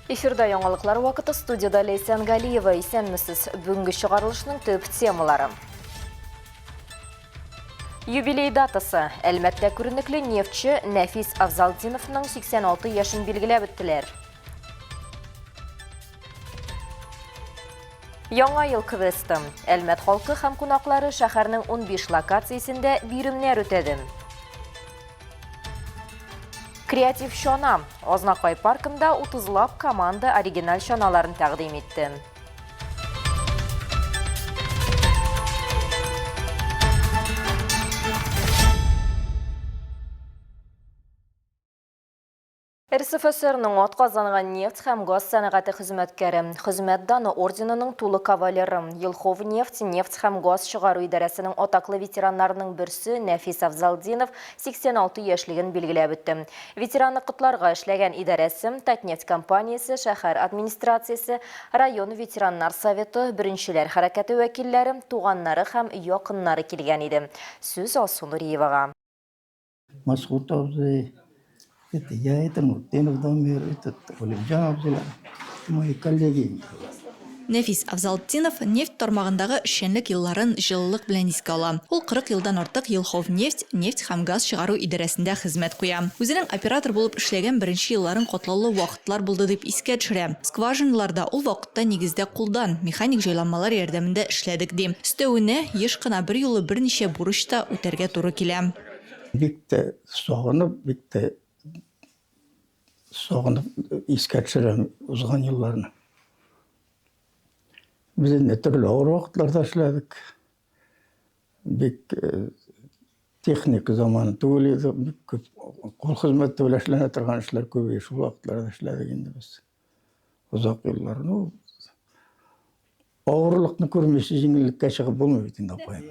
Эфирда яңалыклар вакыты, студияда Лейсан Галиева. Исәнмесез, бүгінгі шығарылышының төп темалары. Юбилей датасы. Әлмәттә күренекле нефтче Нәфис Авзалдиновның 86 яшын билгеләп үттеләр. Яңа ел квесты. Әлмәт халкы һәм кунаклары шәһәрнең 15 локациясендә биремнәр үтәде. Креатив шона. Ознакай паркында 30-лап команда оригинал шоналарын тәкъдим итте. РСФСРның атказанған нефть һәм газ сәнәгате хезмәткәре, хезмәт даны орденының тулы кавалеры, Елхов нефть һәм газ чыгару идарәсенең атаклы ветераннарының берсе Нәфис Авзалдинов 86 яшьлеген билгеләп үтте. Ветеранны котларга эшләгән идарәсе, Татнефть компаниясе, шәһәр администрациясе, район ветераннар советы, беренчеләр хәрәкәте вәкилләре, туганнары һәм якыннары килгән иде. Сүз Алсу Нуриевага. Я это Нуртенов Дамир, это Олимжан Абзула, мои коллеги. Нәфис Авзалдинов нефть тармагындагы эшчәнлек елларын җылылык белән искә ала. Ул 40 елдан артык Елхов нефть һәм газ чыгару идарәсендә хезмәт куя. Үзенең оператор булып эшләгән беренче елларын катлаулы вакытлар булды дип искә төшерә. Скважиналарда ул вакытта нигездә кулдан механик җайланмалар ярдәмендә эшләдек ди. Өстәвенә еш кына бер юлы берничә бурыч та үтәргә туры килә. Соғынып искә төшерәм узган елларны. Без инде төрле авыр вакытларда эшләдек. Бик техник заманы түгел иде, бик күп кул хезмәте белән эшләнә торган эшләр күп, шул вакытларда эшләдек инде без. Узак еллар, авырлыкны күрмәсә җиңеллеккә чыгып булмый бит инде апай.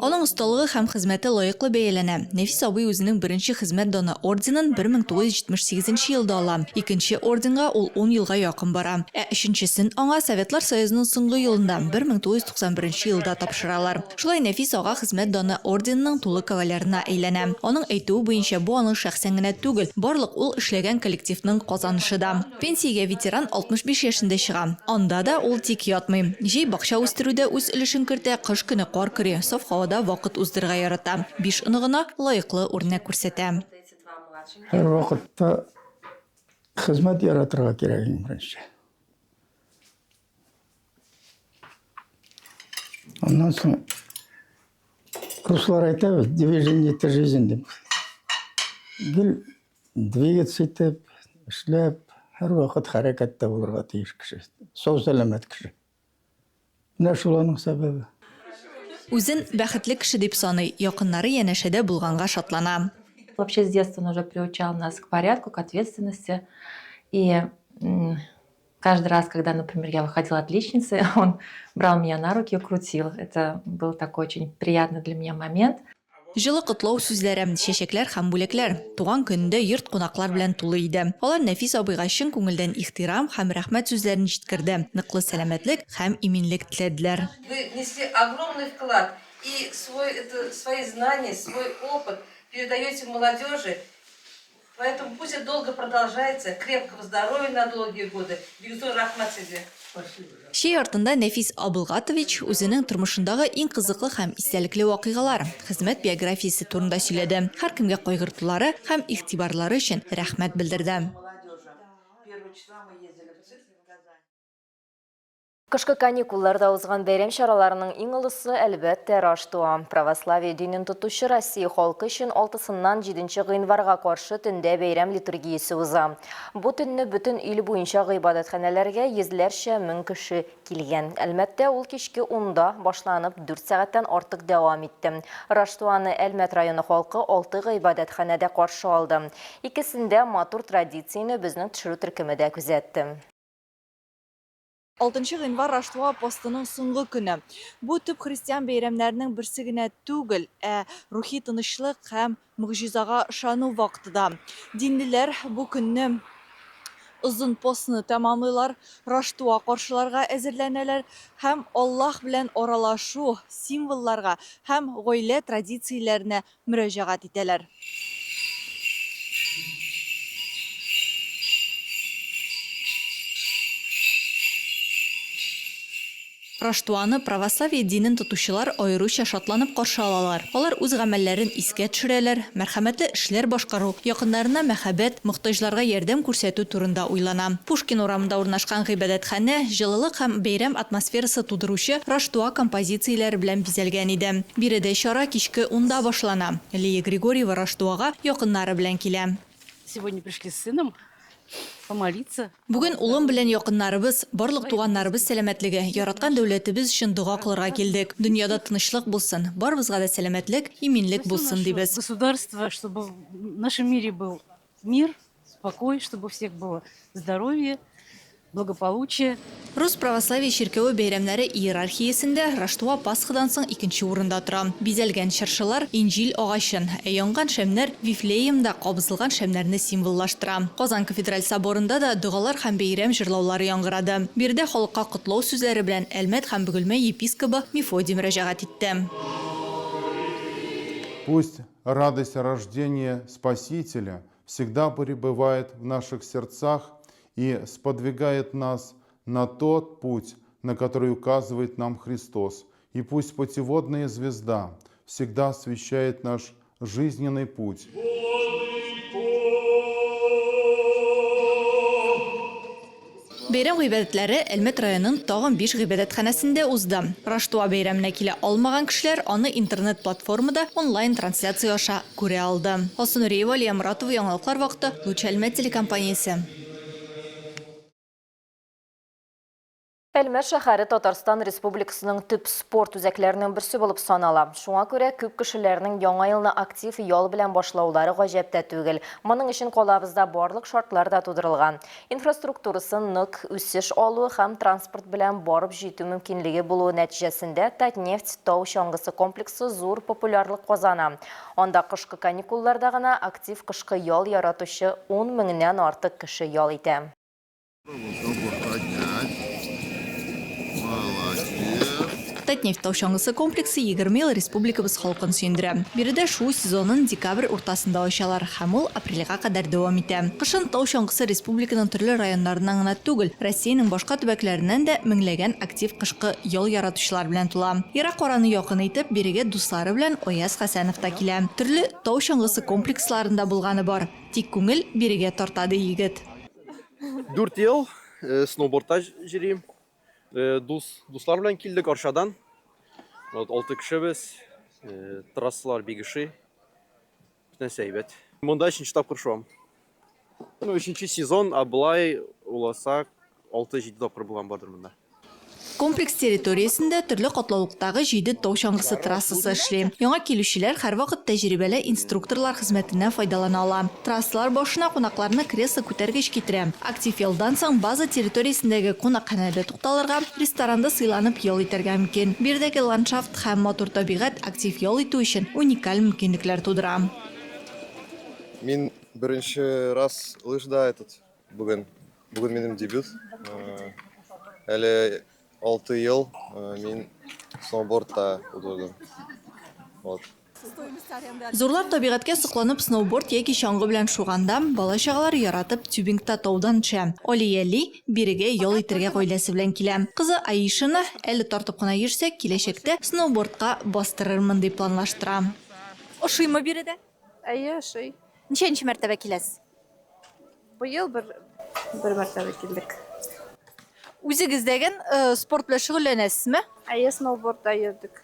Аның осталыгы һәм хезмәте лаеклы бәяләнә. Нәфис абый үзенең беренче хезмәт даны орденын 1978 елда ала. Икенче орденга ул 10 елга якын бара. Өченчесен аңа Советлар Союзының соңгы елында 1991 елда тапшыралар. Шулай Нәфис ага хезмәт даны орденының тулы кавалерына әйләнә. Аның әйтүе буенча бу аның шәхсән генә түгел, барлык ул эшләгән коллективның казанышы да. Пенсиягә ветеран 65 яшендә чыга. Анда да ул тик ятмый. Җәй бакча үстерүдә үз өлешен кертә, кыш көне кар көре, саф һавада вакыт уздырырга ярата. 5 ыныгына лаеклы үрнәк күрсәтә. Һәр вакытта хезмәт яратырга кирәк инде. Аннан соң руслар әйтә, движение это жизнь дип. Гел двигаться итеп, эшләп, һәр вакыт хәрәкәттә булырга тиеш кеше. Сау сәламәт кеше. Менә шул аның сәбәбе. Үзен бәхетле кеше дип саный, якыннары янәшәдә булганга шатлана. Вообще с детства он уже приучал нас к порядку, к ответственности. И каждый раз, когда, например, я выходила отличницей, он брал меня на руки и крутил. Это был такой очень приятный для меня момент. Җылы котлау сүзләре, чәчәкләр һәм бүләкләр. Туган көндә йорт кунаклар белән тулы иде. Алар Нәфис абыйга чын күңелдән ихтирам һәм рәхмәт сүзләрен җиткерде. Ныклы сәламәтлек һәм иминлек теләделәр. Вы несли огромный вклад и свои знания, свой опыт передаете молодежи. Поэтому пусть это долго продолжается, крепкого здоровья на долгие годы. Бигзор рахмат сезгә. Шей артында Нәфис Абылгатович үзенең тормышындагы иң кызыклы һәм истәлекле вакыйгалар, хезмәт биографиясе турында сөйләде. Һәркемгә кайгыртулары һәм игътибарлары өчен рәхмәт белдерде. Кышкы каникулларда узган бәйрәм чараларының иң олысы әлбәттә Раштуа. Православие динен тотучы Россия халкы өчен 6-ннан 7 гыйнварга каршы төндә бәйрәм литургиясе уза. Бу төнне бөтен ил буенча гыйбадәтханәләргә йөзләрчә мең кеше килгән. Әлмәттә ул кичке 10-да башланып 4 сәгатьтән артык дәвам итте. Раштуаны Әлмәт районы халкы 6 гыйбадәтханәдә каршы алды. Икесендә матур традицияне безнең төшерү төркеме дә күзәтте. 6 гыйнвар Раштуа постының соңгы көне. Бу төп христиан бәйрәмнәренең берсе генә түгел, рухи тынычлык һәм мөгъҗизага ышану вакытыда. Динлеләр бу көнне озын постны тәмамлыйлар, Раштуа каршыларга әзерләнәләр һәм Аллаһ белән аралашу символларга һәм гаилә традицияләренә мөрәҗәгать итәләр. Раштуаны православие динен тотучылар аеруча шатланып каршы алалар. Алар үз гамәлләрен искә төшерәләр, мәрхәмәтле эшләр башкару, якыннарына мәхәббәт, мохтаҗларга ярдәм күрсәтү турында уйлана. Пушкин урамында урнашкан гыйбадәтханә җылылык һәм бәйрәм атмосферасы тудыручы Раштуа композицияләре белән бизәлгән иде. Биредә чара кичке 10-да башлана. Лия Григорьева Раштуага якыннары белән килә. Сегодня пришли с сыном помолиться. Бүген улым белән якыннарыбыз, барлык туганнарыбыз сәламәтлеге, яраткан дәүләтебез өчен дуга кылырга килдек. Дөньяда тынычлык булсын, барыбызга да сәламәтлек, иминлек булсын дибез. Государство, чтобы в нашем мире был мир, спокой, чтобы у всех было здоровье, благополучие. Рус православие ширкәве бәйрәмнәре иерархиясендә Раштуа Пасхадан соң икенче урында тора. Бизәлгән чыршылар Инҗил агачын, янган шәмнәр Вифлеемда кабызылган шәмнәрне символлаштыра. Казан кафедраль соборында да дугалар һәм бәйрәм җырлаулары яңгырады. Биредә халыкка котлау сүзләре белән Әлмәт һәм Бөгелмә епископы Мефодий мөрәҗәгать итте. Пусть радость рождения Спасителя всегда пребывает в наших сердцах и сподвигает нас на тот путь, на который указывает нам Христос. И пусть путеводная звезда всегда освещает наш жизненный путь. Бәйрәм гыйбадәтләре Әлмәт районының тагын 5 гыйбадәтханәсендә узды. Раштуа бәйрәменә килә алмаган кешеләр аны интернет-платформада онлайн трансляция аша күрә алды. Алсунуриева, Лия Муратова, яңалыклар вакыты, Луч Әлмәт телекомпаниясе. Әлмәт шәһәре Татарстан Республикасының төп спорт үзәкләренең берсе булып санала. Шуңа күрә күп кешеләрнең яңа елны актив ял белән башлаулары гаҗәптә түгел. Моның өчен калабызда барлык шартлар да тудырылган. Инфраструктурасын нык үсеш алу һәм транспорт белән барып җитү мөмкинлеге булуы нәтиҗәсендә Татнефть тау чаңгысы комплексы зур популярлык казана. Анда кышкы каникулларда гына актив кышкы ял яратучы 10 меңнән артык кеше ял итә. Татнефть тау чаңгысы комплексы 20 ел республикабыз халкын сөендерә. Биредә шу сезонын декабрь уртасында ачалар һәм ул апрельгә кадәр дәвам итә. Кышын тау чаңгысы республиканың төрле районнарыннан гына түгел, Россиянең башка төбәкләреннән дә меңләгән актив кышкы ял яратучылар белән тула. Ерак араны якын итеп, бирегә дуслары белән Ояз Хәсәнов та килә. Төрле тау чаңгысы комплексларында булганы бар. Тик күңел бирегә тартады егет. 4 ел сноубордта йөрим. Дуслар белән килдек Арчадан. 6 кешебез. Трассалар бигеши. Бүтәнсе әйбәт. Монда 3нче тапкыр шуам. 3нче сезон, а булай уласак 6-7 тапкыр булган бардыр монда. Комплекс территориясендә төрле катлаулыктагы 7 тау чаңгысы трассасы эшли. Яңа килүчеләр һәрвакыт тәҗрибәле инструкторлар хезмәтеннән файдалана ала. Трассалар башына кунакларны кресло күтәргеч китерә. Актив ялдан соң база территориясендәге кунакханәдә тукталырга, ресторанда сыйланып ял итәргә мөмкин. Биредәге ландшафт һәм матур табигать актив ял итү өчен уникаль мөмкинлекләр тудыра. Мин беренче раз лыжда бүген минем дебют. Әле 6 ел мин сноубордта удырдым. Вот. Зурлар табигатькә сокланып сноуборд яки чаңгы белән шуганда, бала-чагалар яратып тюбингта таудан төшә. Алияли бирегә ял итәргә гаиләсе белән килә. Кызы Аишаны әле тартып кына йөрсәк, киләчәктә сноубордка бастырырмын дип планлаштыра. Ошыймы биредә? Әйе, шый. Ничәнче мәртәбә киләсез? Быел бер мәртәбә килдек. Үзегездәген спорт белән шөгыльләнәсезме? Әйе, сноубордта йөрдек.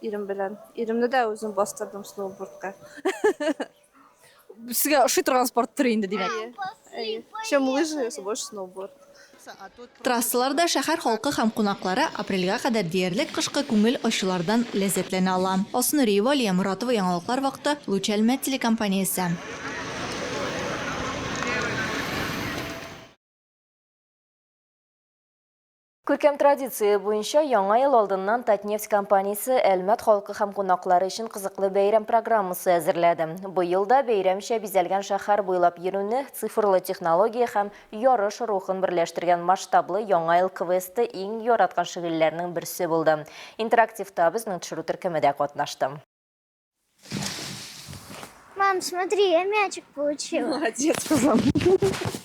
Ирем белән. Иремне дә үзем бастырдым сноубордка. Сезгә ошый торган спорт төре инде димәк. Әйе. Чем лыжи, больше сноуборд. Трассаларда шәһәр халкы һәм кунаклары апрельгә кадәр диярлек кышкы күңел ачулардан ләззәтләнә ала. Алсунуриева, Лия Муратова, яңалыклар вакыты, Луч Әлмәт телекомпаниясе. Күркәм традиция буенча яңа ел алдыннан Татнефть компаниясе Әлмәт халкы һәм кунаклары өчен кызыклы бәйрәм программасы әзерләде. Быел да бәйрәмчә бизәлгән шәһәр буйлап йөрүне, цифрлы технология һәм ярыш рухын берләштергән масштаблы яңа ел квесты иң яраткан шөгыльләрнең берсе булды. Интерактивта безнең төшерү төркемендә катнашты. Мам, смотри, я мячик получила. Молодец, пожалуйста.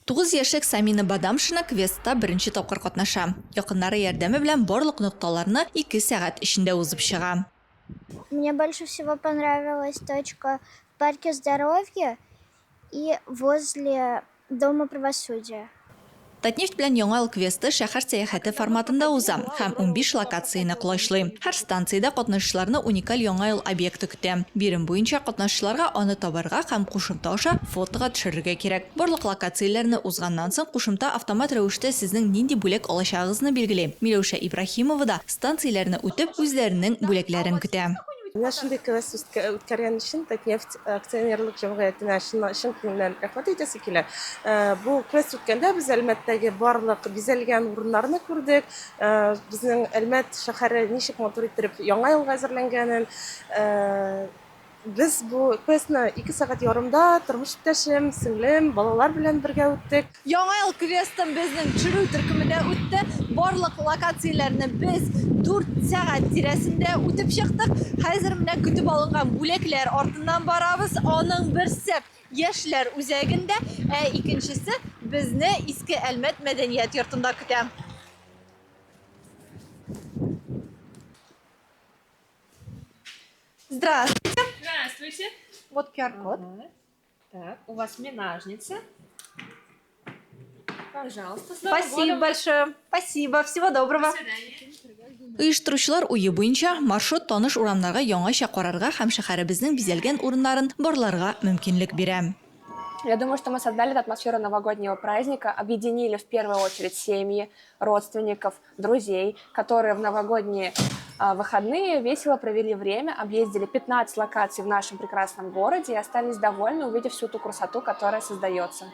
9 яшьлек Самина Бадамшина квестта беренче тапкыр катнаша. Якыннары ярдәме белән барлык нокталарны 2 сәгать эчендә узып чыга. Мне больше всего понравилась точка в парке здоровья и возле Дома правосудия. Татнефть белән яңа ел квесты шәһәр сәяхәте форматында уза һәм 15 локацияны кулашлый. Һәр станциядә катнашучыларны уникаль яңа ел объекты көтә. Бирем буенча катнашучыларга аны табарга һәм кушымта аша фотога төшерергә кирәк. Барлык локацияләрне узганнан соң кушымта автомат рәвештә сезнең нинди бүләк алачагыгызны билгели. Миләүшә Ибраһимова да станцияләрне үтеп үзләренең бүләкләрен көтә. Менә шундый квест үткәргән өчен Татнефть акционерлык җәмгыятенә чын күңелдән рәхмәт әйтәсе килә. Бу квест үткәндә без Әлмәттәге барлык бизәлгән урыннарны күрдек. Безнең Әлмәт шәһәре ничек матур итеп яңа елга әзерләнгәнен. Biz bu questni 2 saat yarımda tırmış iптәшем, сеңлем, балалар белән бергә үттек. Яңа ел квестын безнең чыру төркемендә үтте. Барлык локацияләрне без 4 сәгать тирәсендә үтеп чыктык. Хәзер менә көтеп алынган бүләкләр артыннан барабыз. Аның берсе яшьләр үзәгендә, икенчесе безне Иске Әлмәт мәдәният йортында көтә. Здравствуйте. Здравствуйте. Вот QR-код. Так, у вас минажница. Пожалуйста. Спасибо большое. Спасибо. Всего доброго. До свидания. Оештыручылар уе буенча маршрут таныш урамнарга яңача карарга һәм шәһәребезнең бизәлгән урыннарын барларга мөмкинлек бирә. Я думаю, что мы создали эту атмосферу новогоднего праздника, объединили в первую очередь семьи, родственников, друзей, которые в новогодние выходные весело провели время, объездили 15 локаций в нашем прекрасном городе и остались довольны, увидев всю ту красоту, которая создается.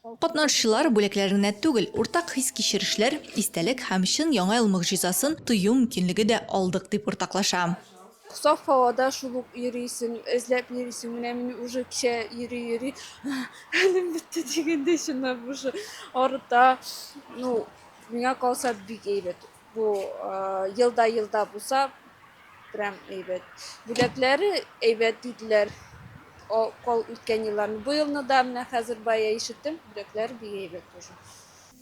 Катнашучылар бүләкләренә түгел, уртак хис кичерешләр, истәлек һәм чын яңа ел мөгъҗизасын тою мөмкинлеге дә алдык дип уртаклаша. Саф һавада шул ук йөрисең, эзләп йөрисең, менә мин уже кичә йөри. Әлем бетте дигәндә шуны бушы арыта. Ну, миңа калса бик әйбәт. Бу елда булса, прям әйбәт. Бүләкләре әйбәт диделәр. Кал үткән елларны. Бу елны да менә хәзер бая ишеттем, бүләкләр бик әйбәт тоже.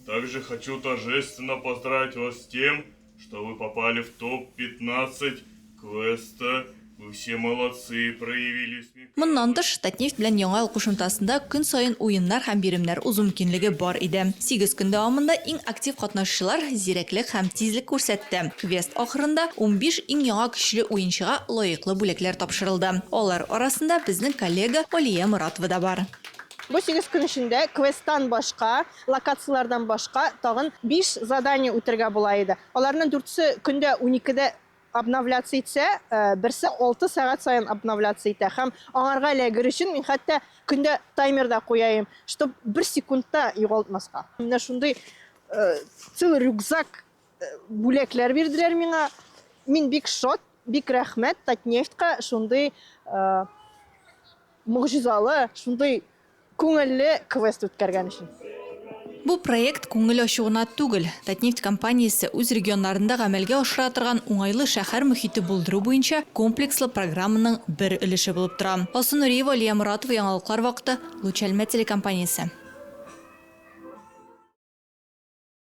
Также хочу торжественно поздравить вас с тем, что вы попали в топ-15 квеста. Вы все молодцы, проявили смекалку. Моннан тыш, Татнефть белән яңа ел кушымтасында көн саен уеннар һәм биремнәр узу мөмкинлеге бар иде. 8 көн дәвамында иң актив катнашучылар зирәклек һәм тизлек күрсәтте. Квест ахырында 15 иң яңа көчле уенчыга лаеклы бүләкләр тапшырылды. Алар арасында безнең коллега Алия Моратова да бар. Бу 8 көн эчендә квесттан башка, локациялардан башка тагын 5 задание үтәргә була иде. Аларның 4се көндә 12дә обновляться итсә, берсе 6 сәгать сайын обновляться итә. Һәм аңарга эләгер өчен мин хәтта көндә таймерда куяйм, чтобы 1 секундта югалтмаска. Менә шундый целый рюкзак бүләкләр бирделәр миңа. Мин бик шат, бик рәхмәт Татнефтька шундый мөгъҗизалы, шундый күңелле квест үткәргән өчен. Бу проект күңел ачуына түгел. Татнефть компаниясе үз регионнарында гамәлгә ашыра торган уңайлы шәһәр мөхите булдыру буенча комплекслы программаның бер өлеше булып тора. Алсу Нуриева, Алия Моратова, яңалыклар вакыты, Луч Әлмәт телекомпаниясе.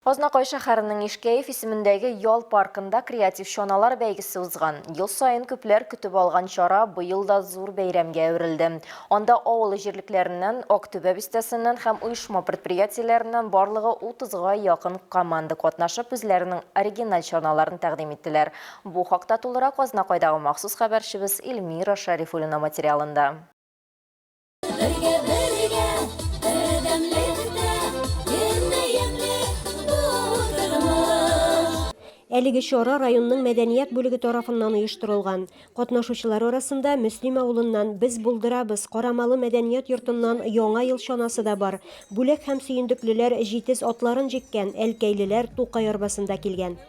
Азнакай шәһәренең Ишкәев исемендәге ял паркында креатив чаналар бәйгесе узган. Ел сайын күпләр көтеп алган чара быел да зур бәйрәмгә әверелде. Анда авыл җирлекләреннән, Актүбә бистәсеннән һәм оешма предприятиеләреннән барлыгы 30га якын команда катнашып үзләренең оригиналь чаналарын тәкъдим иттеләр. Бу хакта тулырак Азнакайдагы махсус хәбәрчебез Эльмира Шарифуллина материалында. Әлеге чара районның мәдәният бүлеге тарафыннан оештырылган. Катнашучылар арасында Мөслим авылыннан Без булдырабыз Карамалы мәдәният йортыннан яңа ел чанасы да бар. Бүләк һәм сөендеклеләр җитез атларын җиккән, әлкәйлеләр Тукай арбасында килгән.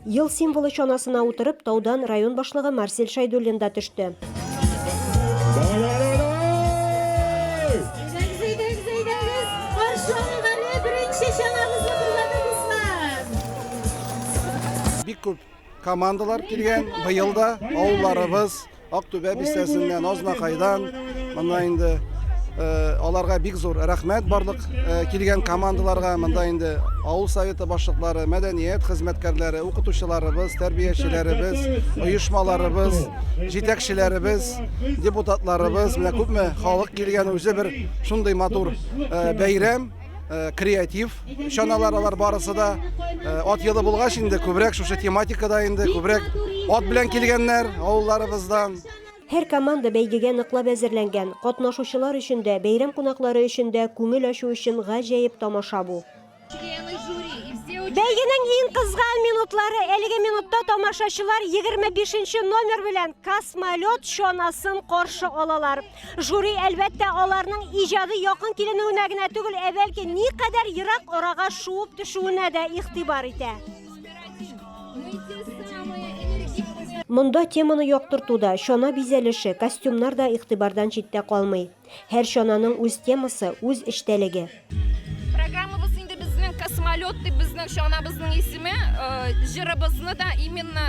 Ел символы чанасына утырып таудан район башлыгы Марсель Шайдуллин да төште. Бик күп командалар килгән. Быел да авылларыбыз Актүбә бистәсеннән, Азнакайдан, монда инде аларга бик зур рәхмәт барлык килгән командаларга, монда инде авыл советы башлыклары, мәдәният хезмәткәрләре, укытучыларыбыз, тәрбиячеләребез, оешмаларыбыз, җитәкчеләребез, депутатларыбыз, менә күпме халык килгән, үзе бер шундый матур бәйрәм, креатив чаналар алар барысы да ат елы булгач инде күбрәк шушы тематикада инде күбрәк ат белән килгәннәр авылларыбыздан. Һәр команда бәйгегә ныклап әзерләнгән. Катнашучылар өчен дә, бәйрәм кунаклары өчен дә күңел ачу өчен гаҗәеп тамаша бу. Бәйгенең иң кызган минутлары әлеге минутта тамашачылар 25-нче номер белән космолет чанасын каршы алалар. Жюри әлбәттә аларның иҗады якын киленүенә генә түгел, бәлки никадәр ерак арага шуып төшүенә дә игътибар итә. Монда теманы яктыртуда чана бизәлеше, костюмнар да игътибардан читтә калмый. Һәр чананың үз темасы, үз эштәлеге. Программабыз инде безнең космолет дип безнең чанабызның исеме, җырыбызны да именно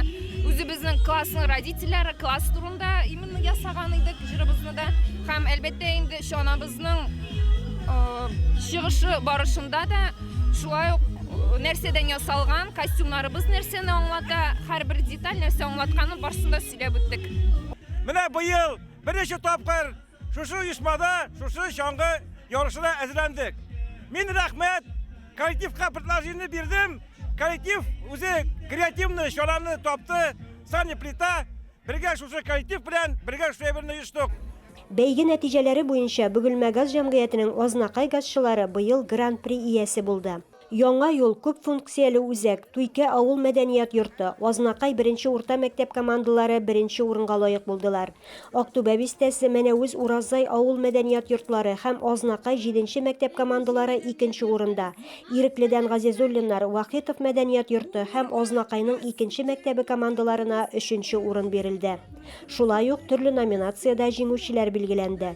үзебезнең классның родительләре класс турында именно ясаган идек җырыбызны да. Һәм әлбәттә инде чанабызның чыгышы барышында да шулай ук нәрсәдән ясалган, костюмнарыбыз нәрсәне аңлата, һәрбер деталь нәрсә аңлатканын барсында сөйләп үттек. Менә быел беренче тапкыр шушы оешмада, шушы чаңгы ярышына әзерләндек. Мин рәхмәт коллективка предложение бирдем. Коллектив үзе креативный чараны тапты. Сани плита бергә шушы коллектив белән бергә шәберне оештык. Бәйге нәтиҗәләре буенча Бөгелмә газ җәмгыятенең Азнакай газчылары быел гран-при иясе булды. Яңа юл күп функцияле үзәк, Туйка авыл мәдәният йорты, Азнакай 1-нче урта мәктәп командалары 1-нче урынга лаек булдылар. Актүбә бистәсе, Мәнәүз, Уразай авыл мәдәният йортлары һәм Азнакай 7-нче мәктәп командалары 2-нче урында. Ирекледән Газизуллиннар, Вахитов мәдәният йорты һәм Азнакайның 2-нче мәктәбе командаларына 3-нче урын бирелде. Шулай ук төрле номинациядә җиңүчеләр билгеләнде.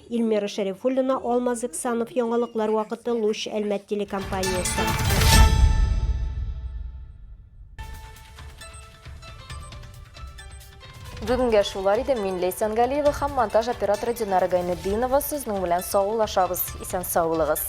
Илмира Шәрифуллина, Алмаз Иксанов, яңалыклар вакыты, Луч, Әлмәт телекомпаниясе. Бүгінге шулар иде, мин Лейсан Галиева һәм монтаж операторы Динара Гайнетдинова сезнең белән саулашабыз. Исән саулыгыз.